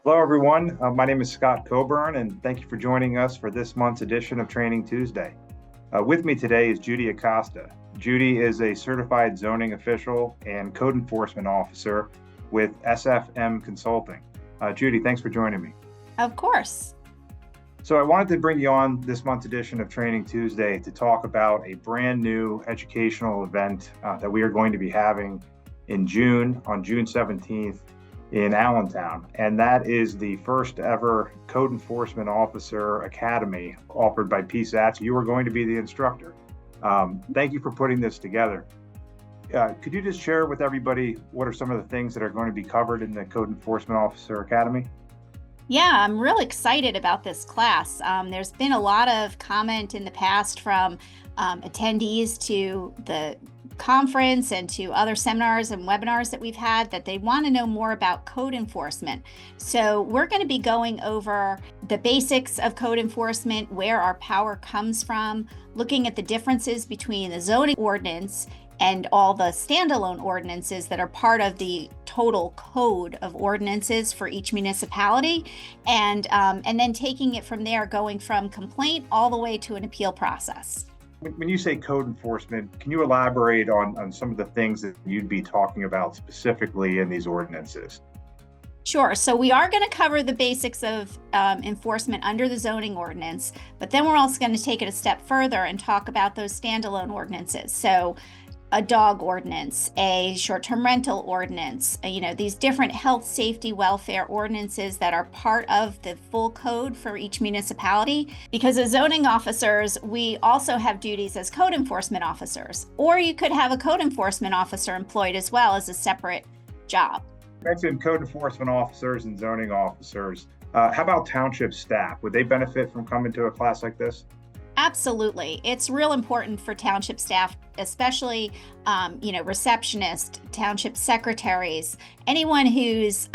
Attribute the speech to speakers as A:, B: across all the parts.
A: Hello, everyone. My name is Scott Coburn, and thank you for joining us for this month's edition of Training Tuesday. With me today is Judy Acosta. Judy is a certified zoning official and code enforcement officer with SFM Consulting. Judy, thanks for joining me.
B: Of course.
A: So I wanted to bring you on this month's edition of Training Tuesday to talk about a brand new educational event that we are going to be having in June, on June 17th, in Allentown, and that is the first ever Code Enforcement Officer Academy offered by PSATS. You are going to be the instructor. Thank you for putting this together. Could you just share with everybody what are some of the things that are going to be covered in the Code Enforcement Officer Academy?
B: Yeah, I'm really excited about this class. There's been a lot of comment in the past from attendees to the conference and to other seminars and webinars that we've had that they want to know more about code enforcement. So we're going to be going over the basics of code enforcement, where our power comes from, looking at the differences between the zoning ordinance and all the standalone ordinances that are part of the total code of ordinances for each municipality, and then taking it from there, going from complaint all the way to an appeal process.
A: When you say code enforcement, can you elaborate on some of the things that you'd be talking about specifically in these ordinances?
B: Sure. So we are going to cover the basics of enforcement under the zoning ordinance, but then we're also going to take it a step further and talk about those standalone ordinances. So a dog ordinance, a short-term rental ordinance, these different health, safety, welfare ordinances that are part of the full code for each municipality. Because as zoning officers, we also have duties as code enforcement officers, or you could have a code enforcement officer employed as well as a separate job.
A: You mentioned code enforcement officers and zoning officers. How about township staff? Would they benefit from coming to a class like this?
B: Absolutely. It's real important for township staff, especially, receptionists, township secretaries, anyone who's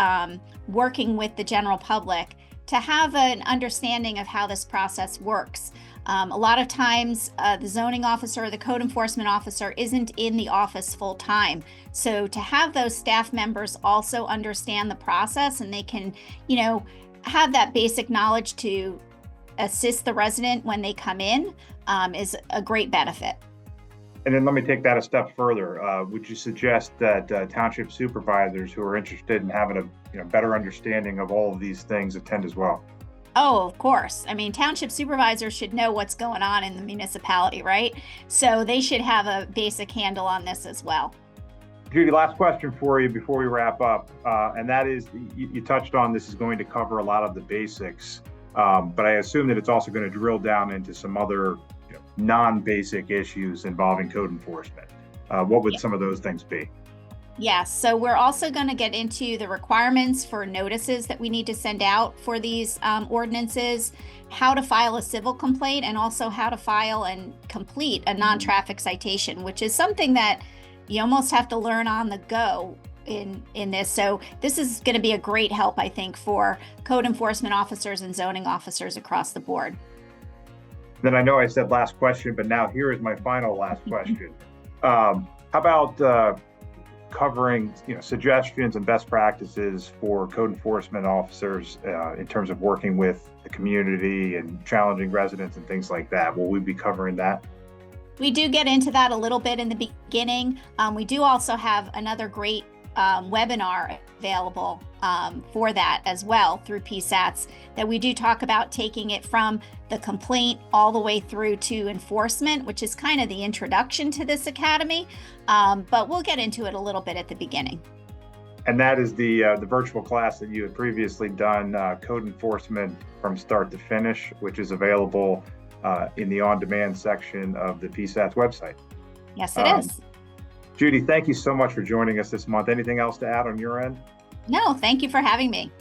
B: working with the general public to have an understanding of how this process works. A lot of times, the zoning officer or the code enforcement officer isn't in the office full time. So to have those staff members also understand the process and they can, have that basic knowledge to assist the resident when they come in is a great benefit.
A: And then let me take that a step further. Would you suggest that township supervisors who are interested in having a better understanding of all of these things attend as well?
B: Oh, of course. I mean, township supervisors should know what's going on in the municipality, right? So they should have a basic handle on this as well.
A: Judy, last question for you before we wrap up, and that is, you touched on this is going to cover a lot of the basics. But I assume that it's also going to drill down into some other non-basic issues involving code enforcement. What would some of those things be?
B: Yes, so we're also going to get into the requirements for notices that we need to send out for these ordinances, how to file a civil complaint, and also how to file and complete a non-traffic citation, which is something that you almost have to learn on the go in this. So this is going to be a great help, I think, for code enforcement officers and zoning officers across the board.
A: Then I know I said last question, but now here is my final last question. How about covering suggestions and best practices for code enforcement officers in terms of working with the community and challenging residents and things like that? Will we be covering that?
B: We do get into that a little bit in the beginning. We do also have another great webinar available for that as well through PSATS, that we do talk about taking it from the complaint all the way through to enforcement, which is kind of the introduction to this academy, but we'll get into it a little bit at the beginning.
A: And that is the virtual class that you had previously done, code enforcement from start to finish, which is available in the on-demand section of the PSATS website.
B: Yes, it is.
A: Judy, thank you so much for joining us this month. Anything else to add on your end?
B: No, thank you for having me.